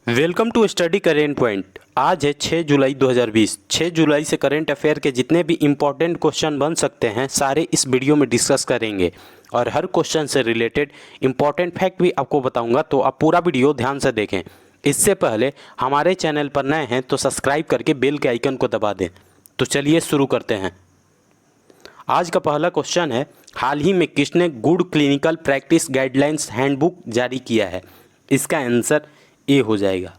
Welcome to Study Current Point. आज है 6 जुलाई 2020। 6 जुलाई से करेंट अफेयर के जितने भी इम्पोर्टेंट क्वेश्चन बन सकते हैं सारे इस वीडियो में डिस्कस करेंगे और हर क्वेश्चन से रिलेटेड इम्पोर्टेंट फैक्ट भी आपको बताऊंगा, तो आप पूरा वीडियो ध्यान से देखें। इससे पहले हमारे चैनल पर नए हैं तो सब्सक्राइब करके बेल के आइकन को दबा दें। तो चलिए शुरू करते हैं। आज का पहला क्वेश्चन है, हाल ही में किसने good clinical practice guidelines handbook जारी किया है? इसका आंसर ए हो जाएगा।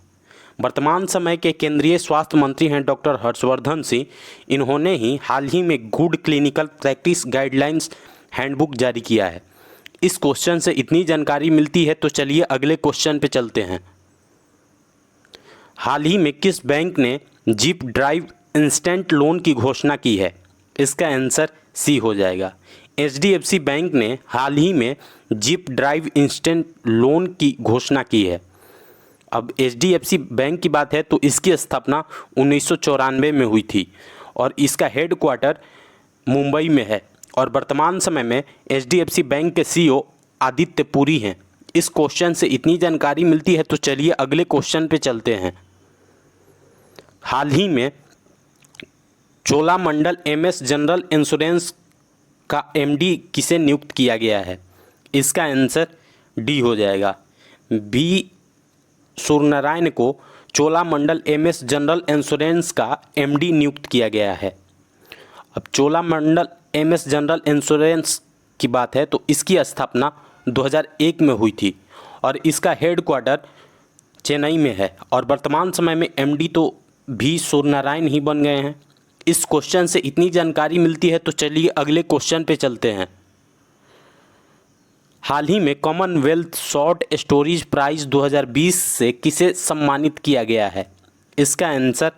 वर्तमान समय के केंद्रीय स्वास्थ्य मंत्री हैं डॉक्टर हर्षवर्धन सिंह। इन्होंने ही हाल ही में good clinical practice guidelines handbook जारी किया है। इस क्वेश्चन से इतनी जानकारी मिलती है, तो चलिए अगले क्वेश्चन पे चलते हैं। हाल ही में किस बैंक ने जिप ड्राइव इंस्टेंट लोन की घोषणा की है? इसका आंसर सी हो जाएगा। HDFC बैंक ने हाल ही में जिप ड्राइव इंस्टेंट लोन की घोषणा की है। अब HDFC बैंक की बात है तो इसकी स्थापना 1994 में हुई थी और इसका हेडक्वार्टर मुंबई में है और वर्तमान समय में HDFC बैंक के CEO आदित्य पुरी हैं। इस क्वेश्चन से इतनी जानकारी मिलती है, तो चलिए अगले क्वेश्चन पे चलते हैं। हाल ही में चोलामंडल MS जनरल इंश्योरेंस का MD किसे नियुक्त किया गया है? इसका आंसर डी हो जाएगा। बी सूर्यनारायण को चोलामंडल MS जनरल इंश्योरेंस का MD नियुक्त किया गया है। अब चोलामंडल MS जनरल इंश्योरेंस की बात है तो इसकी स्थापना 2001 में हुई थी और इसका हेडक्वार्टर चेन्नई में है और वर्तमान समय में MD तो भी सूर्यनारायण ही बन गए हैं। इस क्वेश्चन से इतनी जानकारी मिलती है, तो चलिए अगले क्वेश्चन पे चलते हैं। हाल ही में कॉमनवेल्थ शॉर्ट स्टोरीज प्राइज 2020 से किसे सम्मानित किया गया है? इसका आंसर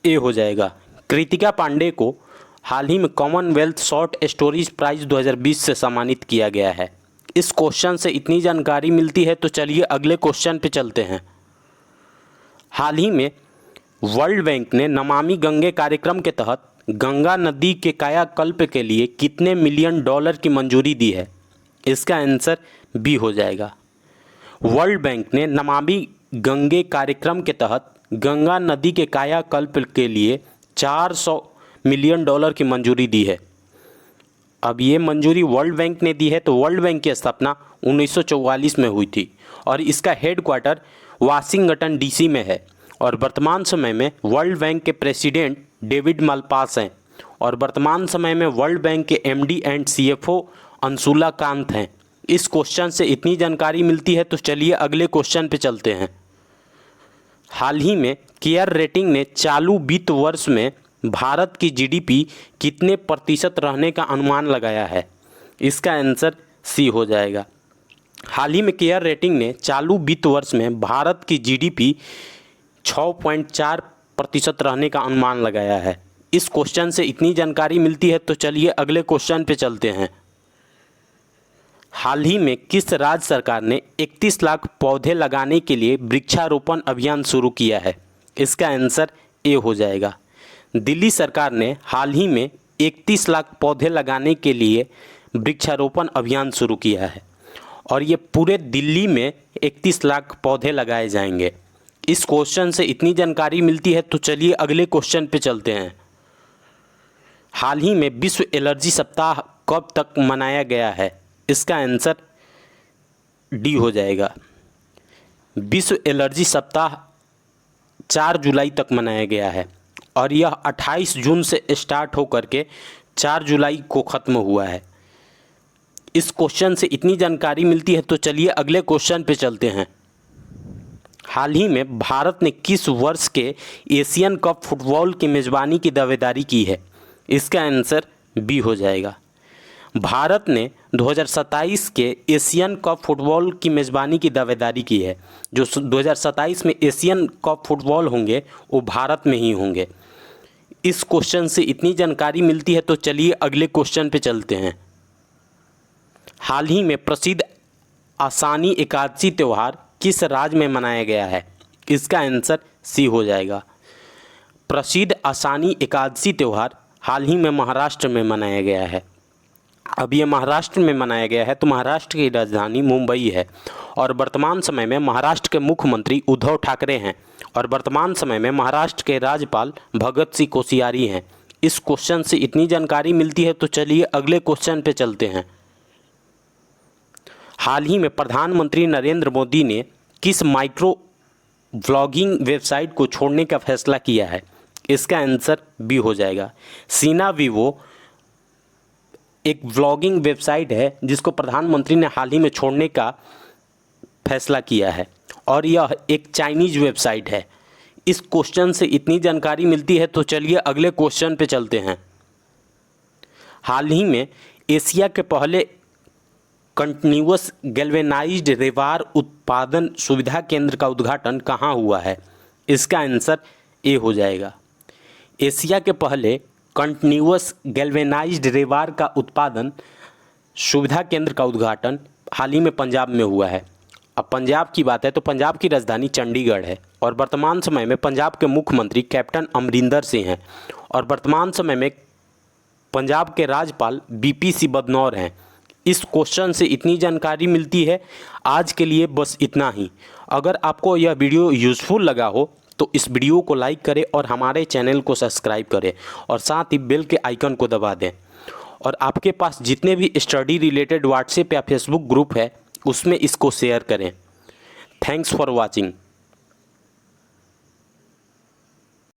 ए हो जाएगा। कृतिका पांडे को हाल ही में कॉमनवेल्थ शॉर्ट स्टोरीज प्राइज 2020 से सम्मानित किया गया है। इस क्वेश्चन से इतनी जानकारी मिलती है, तो चलिए अगले क्वेश्चन पे चलते हैं। हाल ही में वर्ल्ड बैंक ने नमामि गंगे कार्यक्रम के तहत गंगा नदी के कायाकल्प के लिए कितने मिलियन डॉलर की मंजूरी दी है? इसका आंसर बी हो जाएगा। वर्ल्ड बैंक ने नमामि गंगे कार्यक्रम के तहत गंगा नदी के कायाकल्प के लिए 400 मिलियन डॉलर की मंजूरी दी है। अब ये मंजूरी वर्ल्ड बैंक ने दी है, तो वर्ल्ड बैंक की स्थापना 1944 में हुई थी और इसका हेडक्वार्टर वाशिंगटन DC में है और वर्तमान समय में वर्ल्ड बैंक के प्रेसिडेंट डेविड मालपास हैं और वर्तमान समय में वर्ल्ड बैंक के MD and CFO Anshula Kant हैं। इस क्वेश्चन से इतनी जानकारी मिलती है, तो चलिए अगले क्वेश्चन पे चलते हैं। हाल ही में केयर रेटिंग ने चालू वित्त वर्ष में भारत की GDP कितने प्रतिशत रहने का अनुमान लगाया है? इसका आंसर सी हो जाएगा। हाल ही में केयर रेटिंग ने चालू वित्त वर्ष में भारत की GDP 6.4% रहने का अनुमान लगाया है। इस क्वेश्चन से इतनी जानकारी मिलती है, तो चलिए अगले क्वेश्चन पे चलते हैं। हाल ही में किस राज्य सरकार ने 31 लाख पौधे लगाने के लिए वृक्षारोपण अभियान शुरू किया है? इसका आंसर ए हो जाएगा। दिल्ली सरकार ने हाल ही में 31 लाख पौधे लगाने के लिए वृक्षारोपण अभियान शुरू किया है और ये पूरे दिल्ली में 31 लाख पौधे लगाए जाएंगे। इस क्वेश्चन से इतनी जानकारी मिलती है, तो चलिए अगले क्वेश्चन पे चलते हैं। हाल ही में विश्व एलर्जी सप्ताह कब तक मनाया गया है? इसका आंसर डी हो जाएगा। विश्व एलर्जी सप्ताह 4 जुलाई तक मनाया गया है और यह 28 जून से स्टार्ट होकर के 4 जुलाई को ख़त्म हुआ है। इस क्वेश्चन से इतनी जानकारी मिलती है, तो चलिए अगले क्वेश्चन पे चलते हैं। हाल ही में भारत ने किस वर्ष के एशियन कप फुटबॉल की मेज़बानी की दावेदारी की है? इसका आंसर बी हो जाएगा। भारत ने 2027 के एशियन कप फुटबॉल की मेज़बानी की दावेदारी की है। जो 2027 में एशियन कप फुटबॉल होंगे वो भारत में ही होंगे। इस क्वेश्चन से इतनी जानकारी मिलती है, तो चलिए अगले क्वेश्चन पे चलते हैं। हाल ही में प्रसिद्ध आसानी एकादशी त्यौहार किस राज्य में मनाया गया है? इसका आंसर सी हो जाएगा। प्रसिद्ध आसानी एकादशी त्यौहार हाल ही में महाराष्ट्र में मनाया गया है। अब ये महाराष्ट्र में मनाया गया है, तो महाराष्ट्र की राजधानी मुंबई है और वर्तमान समय में महाराष्ट्र के मुख्यमंत्री उद्धव ठाकरे हैं और वर्तमान समय में महाराष्ट्र के राज्यपाल भगत सिंह कोश्यारी हैं। इस क्वेश्चन से इतनी जानकारी मिलती है, तो चलिए अगले क्वेश्चन पे चलते हैं। हाल ही में प्रधानमंत्री नरेंद्र मोदी ने किस माइक्रो व्लॉगिंग वेबसाइट को छोड़ने का फैसला किया है? इसका आंसर बी हो जाएगा। सीना वीवो एक व्लॉगिंग वेबसाइट है जिसको प्रधानमंत्री ने हाल ही में छोड़ने का फैसला किया है और यह एक चाइनीज वेबसाइट है। इस क्वेश्चन से इतनी जानकारी मिलती है, तो चलिए अगले क्वेश्चन पे चलते हैं। हाल ही में एशिया के पहले कंटिन्यूअस गैल्वेनाइज्ड रेवार उत्पादन सुविधा केंद्र का उद्घाटन कहाँ हुआ है? इसका आंसर ए हो जाएगा। एशिया के पहले कंटिन्यूअस गैल्वेनाइज्ड रेवार का उत्पादन सुविधा केंद्र का उद्घाटन हाल ही में पंजाब में हुआ है। अब पंजाब की बात है तो पंजाब की राजधानी चंडीगढ़ है और वर्तमान समय में पंजाब के मुख्यमंत्री कैप्टन अमरिंदर सिंह हैं और वर्तमान समय में पंजाब के राज्यपाल बीपी सिंह बदनौर हैं। इस क्वेश्चन से इतनी जानकारी मिलती है। आज के लिए बस इतना ही। अगर आपको यह वीडियो यूज़फुल लगा हो तो इस वीडियो को लाइक करें और हमारे चैनल को सब्सक्राइब करें और साथ ही बेल के आइकन को दबा दें। और आपके पास जितने भी स्टडी रिलेटेड व्हाट्सएप या फेसबुक ग्रुप है उसमें इसको शेयर करें। Thanks for watching.